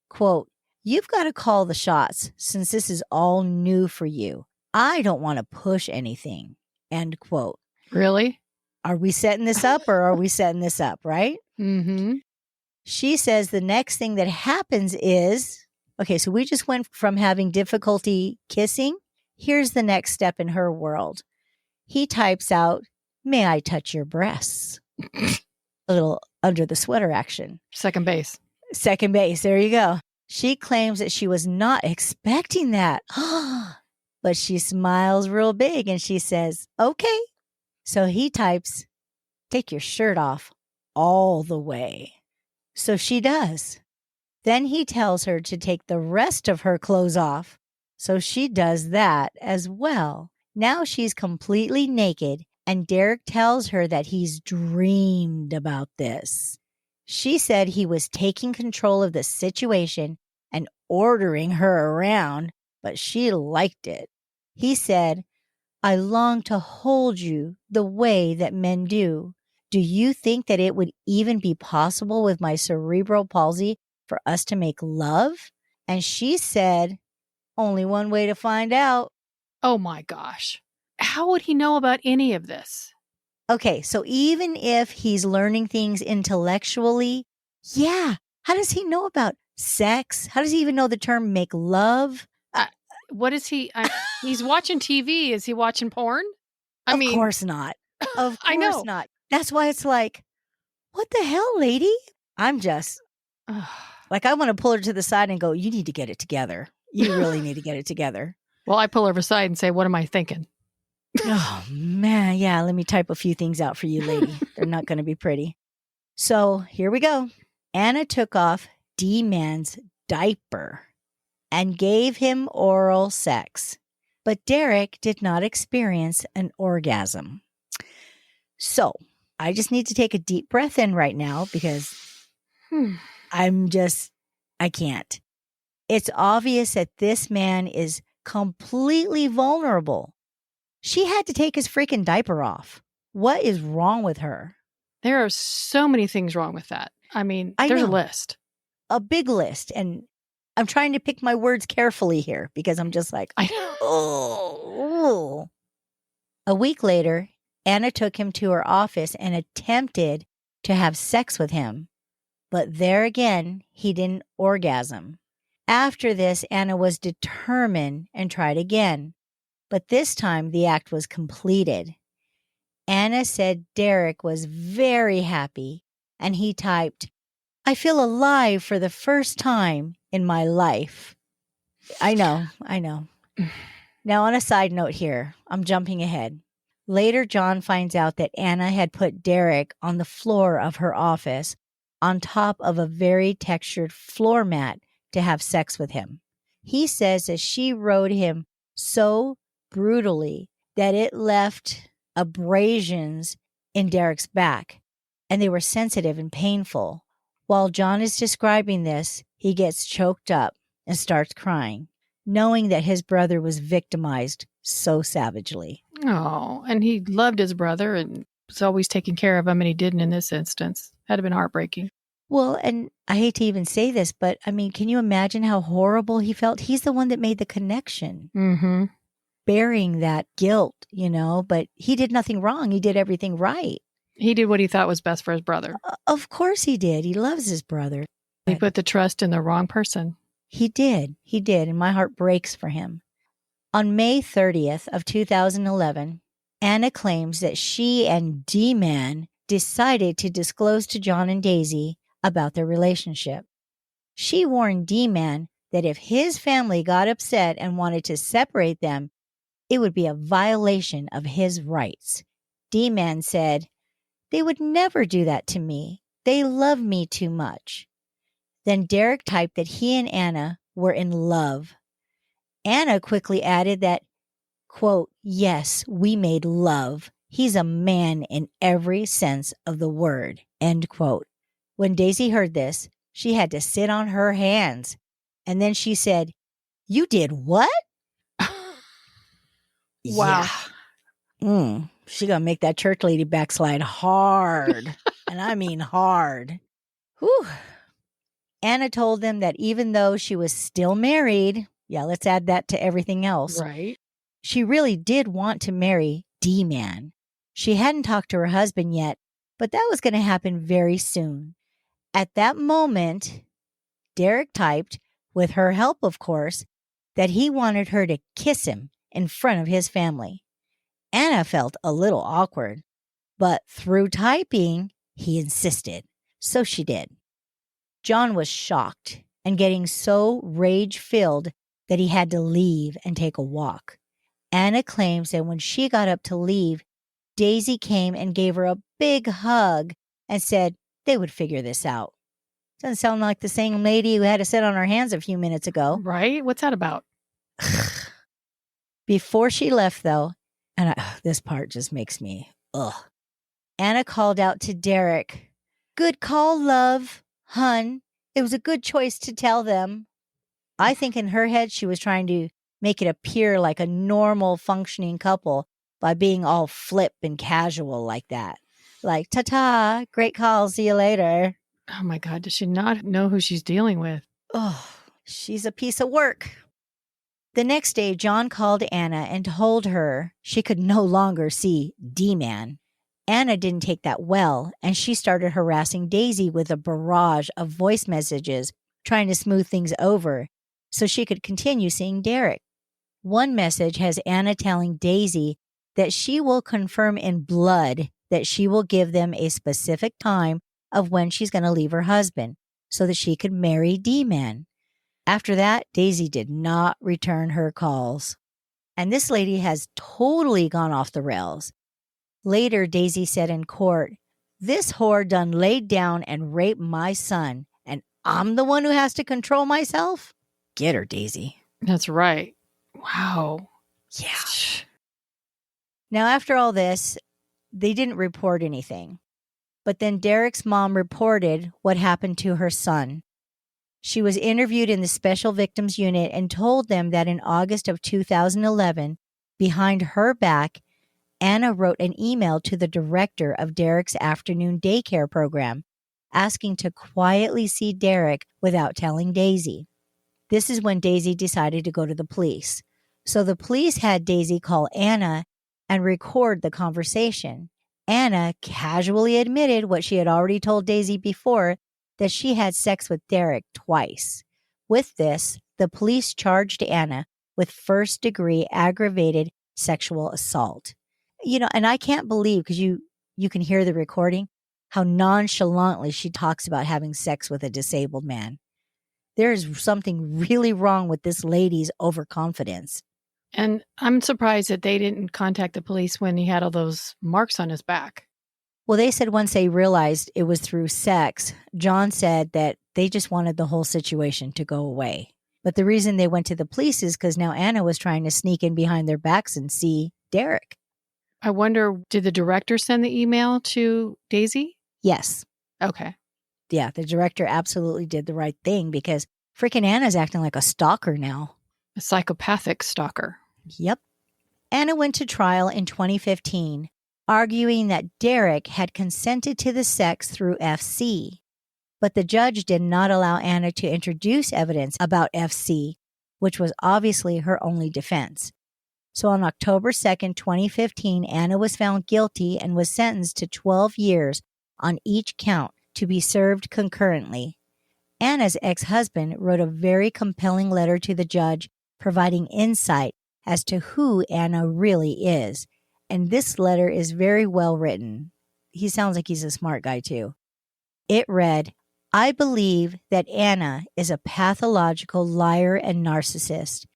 quote, "You've got to call the shots since this is all new for you. I don't want to push anything," end quote. Really? Are we setting this up or are we setting this up, right? Mm-hmm. She says the next thing that happens is, okay, so we just went from having difficulty kissing. Here's the next step in her world. He types out, "May I touch your breasts?" A little under the sweater action. Second base. Second base. There you go. She claims that she was not expecting that. But she smiles real big and she says, "Okay." So he types, "Take your shirt off all the way." So she does. Then he tells her to take the rest of her clothes off. So she does that as well. Now she's completely naked, and Derrick tells her that he's dreamed about this. She said he was taking control of the situation and ordering her around, but she liked it. He said, "I long to hold you the way that men do. Do you think that it would even be possible with my cerebral palsy for us to make love?" And she said, "Only one way to find out." Oh my gosh. How would he know about any of this? Okay, so even if he's learning things intellectually, yeah, how does he know about sex? How does he even know the term make love? What is he? He's watching TV. Is he watching porn? Of course not. Of I course know. not. That's why it's like, what the hell, lady? I'm just like, I want to pull her to the side and go, "You need to get it together. You really need to get it together." Well, I pull her aside and say, "What am I thinking?" Oh, man. Yeah, let me type a few things out for you, lady. They're not going to be pretty. So here we go. Anna took off D-Man's diaper and gave him oral sex. But Derrick did not experience an orgasm. So I just need to take a deep breath in right now because I can't. It's obvious that this man is completely vulnerable. She had to take his freaking diaper off. What is wrong with her? There are so many things wrong with that. I mean, there's a list. A big list. And I'm trying to pick my words carefully here because I'm just like, oh. A week later, Anna took him to her office and attempted to have sex with him. But there again, he didn't orgasm. After this, Anna was determined and tried again. But this time, the act was completed. Anna said Derrick was very happy, and he typed, "I feel alive for the first time in my life." I know. Now, on a side note here, I'm jumping ahead. Later, John finds out that Anna had put Derrick on the floor of her office on top of a very textured floor mat to have sex with him. He says that she rode him so brutally that it left abrasions in Derrick's back, and they were sensitive and painful. While John is describing this, he gets choked up and starts crying, knowing that his brother was victimized so savagely. Oh, and he loved his brother and was always taking care of him, and he didn't in this instance. Had to been heartbreaking. Well, and I hate to even say this, but I mean, can you imagine how horrible he felt? He's the one that made the connection. Mm-hmm. Bearing that guilt, but he did nothing wrong. He did everything right. He did what he thought was best for his brother. Of course he did. He loves his brother. He put the trust in the wrong person. He did. And my heart breaks for him. On May 30th of 2011, Anna claims that she and D-Man decided to disclose to John and Daisy about their relationship. She warned D-Man that if his family got upset and wanted to separate them, it would be a violation of his rights. D-Man said, "They would never do that to me. They love me too much." Then Derrick typed that he and Anna were in love. Anna quickly added that, quote, "Yes, we made love. He's a man in every sense of the word," end quote. When Daisy heard this, she had to sit on her hands. And then she said, "You did what?" Wow. Yeah. She gonna make that church lady backslide hard. And I mean hard. Whew. Anna told them that even though she was still married, yeah, let's add that to everything else, Right. she really did want to marry D-Man. She hadn't talked to her husband yet, but that was going to happen very soon. At that moment, Derrick typed, with her help of course, that he wanted her to kiss him in front of his family. Anna felt a little awkward, but through typing, he insisted. So she did. John was shocked and getting so rage-filled that he had to leave and take a walk. Anna claims that when she got up to leave, Daisy came and gave her a big hug and said they would figure this out. Doesn't sound like the same lady who had to sit on her hands a few minutes ago. Right? What's that about? Before she left, though, and this part just makes me, Anna called out to Derrick, "Good call, love, hun. It was a good choice to tell them." I think in her head, she was trying to make it appear like a normal functioning couple by being all flip and casual like that. Like, ta-ta, great call, see you later. Oh my God. Does she not know who she's dealing with? Oh, she's a piece of work. The next day, John called Anna and told her she could no longer see D-Man. Anna didn't take that well, and she started harassing Daisy with a barrage of voice messages, trying to smooth things over so she could continue seeing Derrick. One message has Anna telling Daisy that she will confirm in blood that she will give them a specific time of when she's going to leave her husband so that she could marry D-Man. After that, Daisy did not return her calls. And this lady has totally gone off the rails. Later, Daisy said in court, "This whore done laid down and raped my son, and I'm the one who has to control myself? Get her, Daisy." That's right. Wow. Yeah. Now, after all this, they didn't report anything. But then Derrick's mom reported what happened to her son. She was interviewed in the Special Victims Unit and told them that in August of 2011, behind her back, Anna wrote an email to the director of Derrick's afternoon daycare program, asking to quietly see Derrick without telling Daisy. This is when Daisy decided to go to the police. So the police had Daisy call Anna and record the conversation. Anna casually admitted what she had already told Daisy before, that she had sex with Derrick twice. With this, the police charged Anna with first-degree aggravated sexual assault. And I can't believe, because you can hear the recording, how nonchalantly she talks about having sex with a disabled man. There is something really wrong with this lady's overconfidence. And I'm surprised that they didn't contact the police when he had all those marks on his back. Well, they said once they realized it was through sex, John said that they just wanted the whole situation to go away. But the reason they went to the police is because now Anna was trying to sneak in behind their backs and see Derrick. I wonder, did the director send the email to Daisy? Yes. Okay. Yeah, the director absolutely did the right thing because freaking Anna's acting like a stalker now. A psychopathic stalker. Yep. Anna went to trial in 2015, arguing that Derrick had consented to the sex through FC. But the judge did not allow Anna to introduce evidence about FC, which was obviously her only defense. So on October 2nd, 2015, Anna was found guilty and was sentenced to 12 years on each count to be served concurrently. Anna's ex-husband wrote a very compelling letter to the judge, providing insight as to who Anna really is. And this letter is very well written. He sounds like he's a smart guy too. It read, I believe that Anna is a pathological liar and narcissist.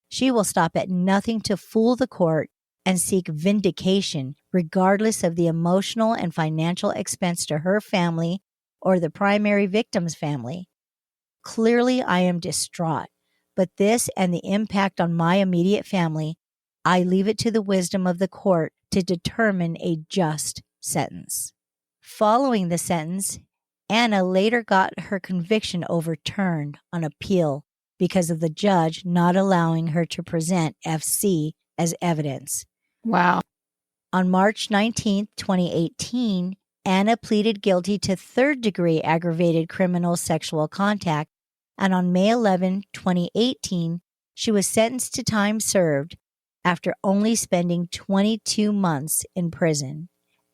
She will stop at nothing to fool the court and seek vindication, regardless of the emotional and financial expense to her family or the primary victim's family. Clearly, I am distraught, but this and the impact on my immediate family, I leave it to the wisdom of the court to determine a just sentence. Following the sentence, Anna later got her conviction overturned on appeal because of the judge not allowing her to present FC as evidence. Wow. On March 19, 2018, Anna pleaded guilty to third-degree aggravated criminal sexual contact, and on May 11, 2018, she was sentenced to time served after only spending 22 months in prison.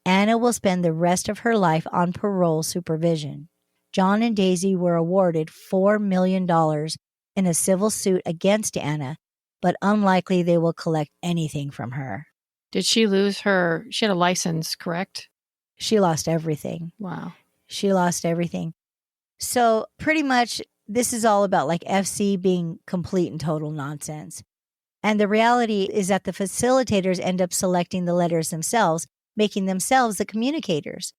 Anna will spend the rest of her life on parole supervision. John and Daisy were awarded $4 million in a civil suit against Anna, but unlikely they will collect anything from her. Did she lose she had a license, correct? She lost everything. Wow. She lost everything. So pretty much this is all about like FC being complete and total nonsense. And the reality is that the facilitators end up selecting the letters themselves, making themselves the communicators.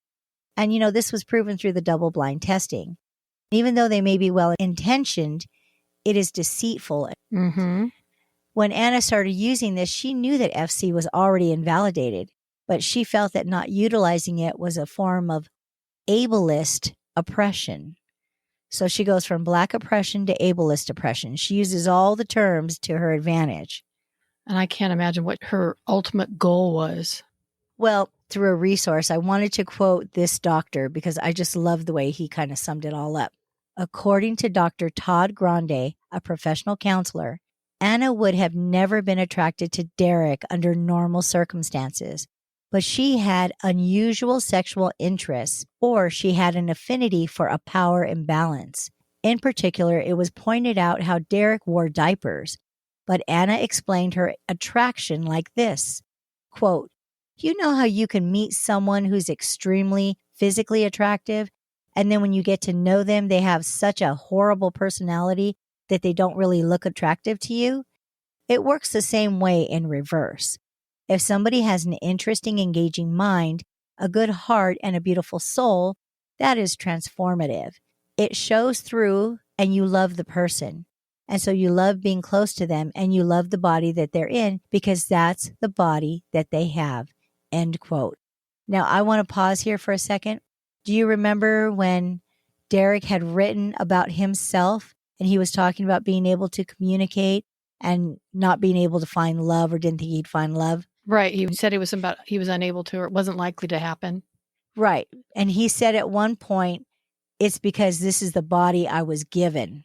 And, this was proven through the double-blind testing. Even though they may be well-intentioned, it is deceitful. Mm-hmm. When Anna started using this, she knew that FC was already invalidated, but she felt that not utilizing it was a form of ableist oppression. So she goes from Black oppression to ableist oppression. She uses all the terms to her advantage. And I can't imagine what her ultimate goal was. Well, through a resource, I wanted to quote this doctor because I just love the way he kind of summed it all up. According to Dr. Todd Grande, a professional counselor, Anna would have never been attracted to Derrick under normal circumstances, but she had unusual sexual interests, or she had an affinity for a power imbalance. In particular, it was pointed out how Derrick wore diapers, but Anna explained her attraction like this, quote, you know how you can meet someone who's extremely physically attractive, and then when you get to know them, they have such a horrible personality that they don't really look attractive to you? It works the same way in reverse. If somebody has an interesting, engaging mind, a good heart, and a beautiful soul, that is transformative. It shows through, and you love the person. And so you love being close to them, and you love the body that they're in because that's the body that they have. End quote. Now, I want to pause here for a second. Do you remember when Derrick had written about himself and he was talking about being able to communicate and not being able to find love or didn't think he'd find love? Right. He said he was unable to, or it wasn't likely to happen. Right. And he said at one point, it's because this is the body I was given.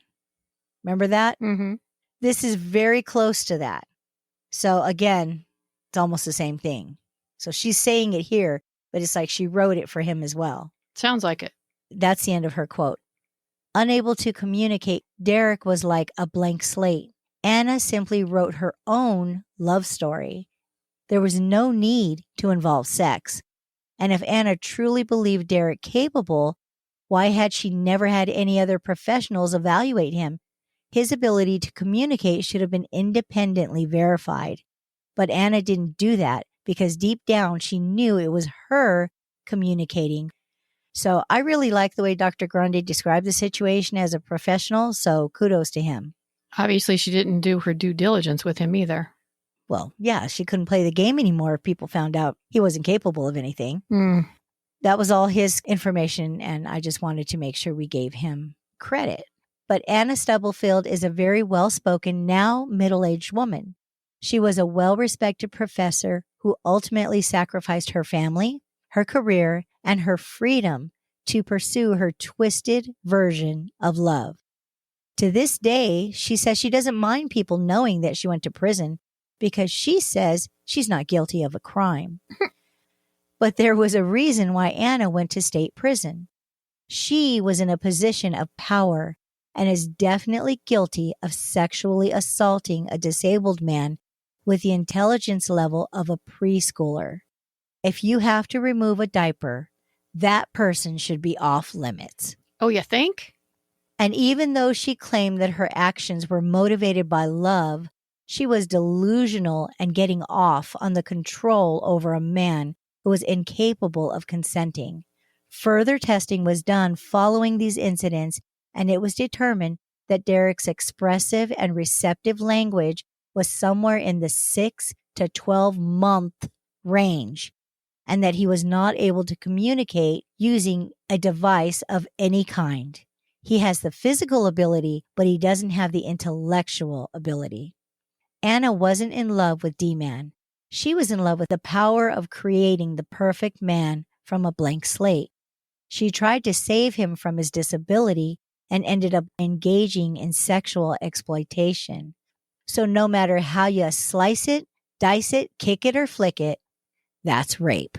Remember that? Mm-hmm. This is very close to that. So again, it's almost the same thing. So she's saying it here, but it's like she wrote it for him as well. Sounds like it. That's the end of her quote. Unable to communicate, Derrick was like a blank slate. Anna simply wrote her own love story. There was no need to involve sex. And if Anna truly believed Derrick capable, why had she never had any other professionals evaluate him? His ability to communicate should have been independently verified. But Anna didn't do that because deep down she knew it was her communicating. So I really like the way Dr. Grande described the situation as a professional, so kudos to him. Obviously, she didn't do her due diligence with him either. Well, yeah, she couldn't play the game anymore if people found out he wasn't capable of anything. Mm. That was all his information, and I just wanted to make sure we gave him credit. But Anna Stubblefield is a very well-spoken, now middle-aged woman. She was a well-respected professor who ultimately sacrificed her family, her career, and her freedom to pursue her twisted version of love. To this day, she says she doesn't mind people knowing that she went to prison because she says she's not guilty of a crime. But there was a reason why Anna went to state prison. She was in a position of power and is definitely guilty of sexually assaulting a disabled man with the intelligence level of a preschooler. If you have to remove a diaper, that person should be off limits. Oh, you think? And even though she claimed that her actions were motivated by love, she was delusional and getting off on the control over a man who was incapable of consenting. Further testing was done following these incidents, and it was determined that Derrick's expressive and receptive language was somewhere in the 6 to 12-month range, and that he was not able to communicate using a device of any kind. He has the physical ability, but he doesn't have the intellectual ability. Anna wasn't in love with D-Man. She was in love with the power of creating the perfect man from a blank slate. She tried to save him from his disability and ended up engaging in sexual exploitation. So no matter how you slice it, dice it, kick it, or flick it, that's rape.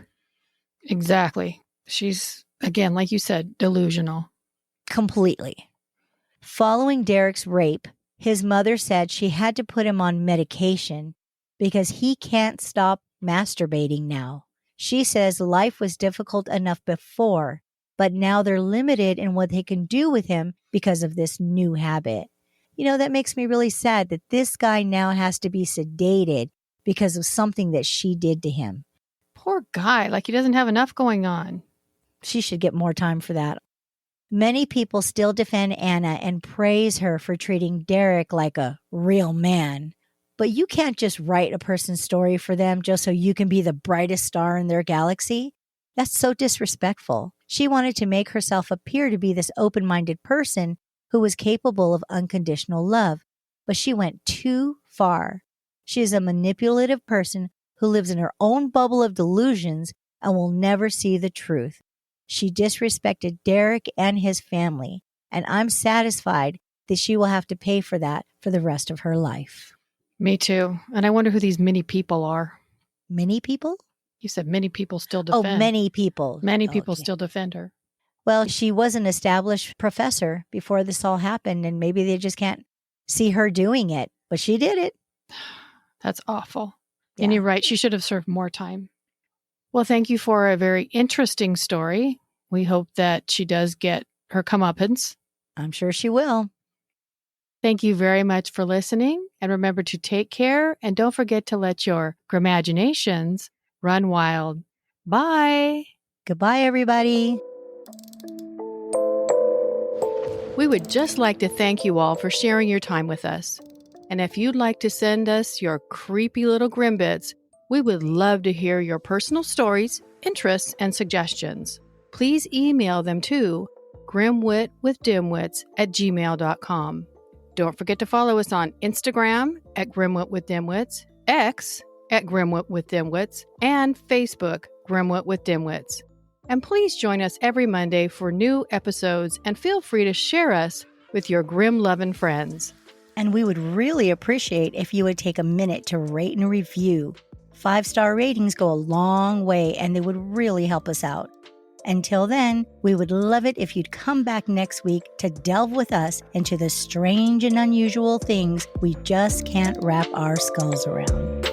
Exactly. She's, again, like you said, delusional. Completely. Following Derrick's rape, his mother said she had to put him on medication because he can't stop masturbating now. She says life was difficult enough before, but now they're limited in what they can do with him because of this new habit. You know, that makes me really sad that this guy now has to be sedated because of something that she did to him. Poor guy, like he doesn't have enough going on. She should get more time for that. Many people still defend Anna and praise her for treating Derrick like a real man. But you can't just write a person's story for them just so you can be the brightest star in their galaxy. That's so disrespectful. She wanted to make herself appear to be this open-minded person who was capable of unconditional love, but she went too far. She is a manipulative person who lives in her own bubble of delusions and will never see the truth. She disrespected Derrick and his family, and I'm satisfied that she will have to pay for that for the rest of her life. Me too. And I wonder who these many people are. Many people? You said many people still Oh, defend. many people. Many people Okay. still defend her. Well, she was an established professor before this all happened, and maybe they just can't see her doing it, but she did it. That's awful. Yeah. And you're right. She should have served more time. Well, thank you for a very interesting story. We hope that she does get her comeuppance. I'm sure she will. Thank you very much for listening. And remember to take care and don't forget to let your grimaginations run wild. Bye. Goodbye, everybody. We would just like to thank you all for sharing your time with us. And if you'd like to send us your creepy little grim bits, we would love to hear your personal stories, interests, and suggestions. Please email them to grimwitwithdimwits@gmail.com. Don't forget to follow us on Instagram @grimwitwithdimwits, X @grimwitwithdimwits, and Facebook grimwitwithdimwits. And please join us every Monday for new episodes and feel free to share us with your grim-loving friends. And we would really appreciate if you would take a minute to rate and review. 5-star ratings go a long way and they would really help us out. Until then, we would love it if you'd come back next week to delve with us into the strange and unusual things we just can't wrap our skulls around.